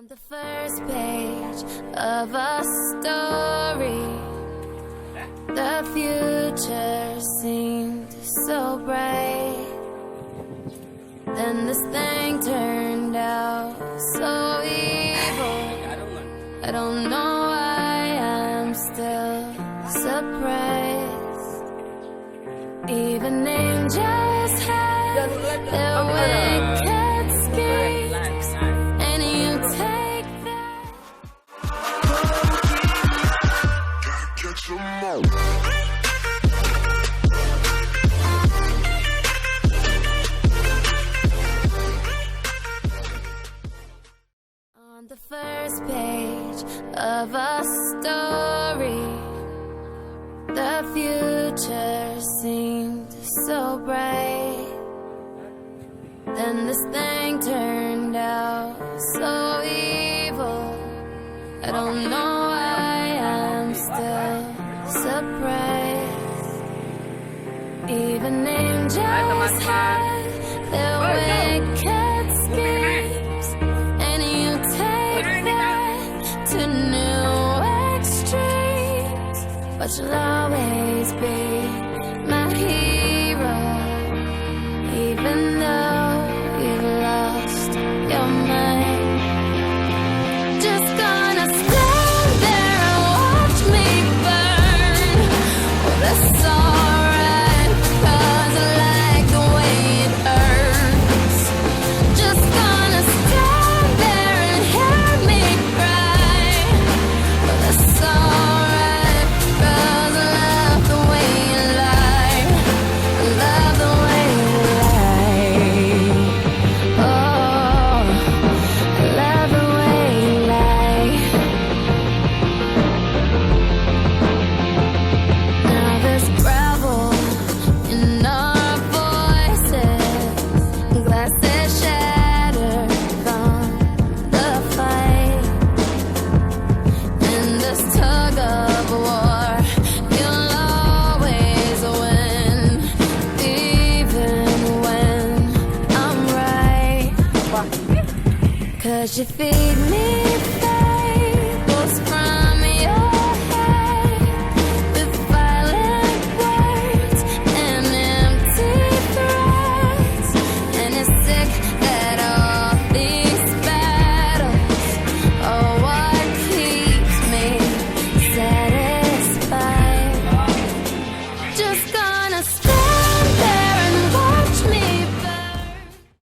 The first page of a story, the future seemed so bright. Then this thing turned out so evil. I don't know why I'm still surprised. Even angels have their wicked schemes, and you take that. Catch 'em all. On the first page of a story, the future seemed so bright. Then this thing turned out so evil. I don't know why I'm still surprised. Even angels have their wicked schemes, and you take that to new extremes. But you'll always be my hero, even though you've lost your mind. Just gonna stand there and watch me burn. Well, that's alright, 'cause I like the way it hurts. Just gonna stand there and hear me cry. Well, that's alright, 'cause I love the way you lie. I love the way you lie. Oh, I love the way you lie. Now there's gravel in our voices, glasses shattered from the fight. In this tug of war, you'll always win, even when I'm right. 'Cause you feed me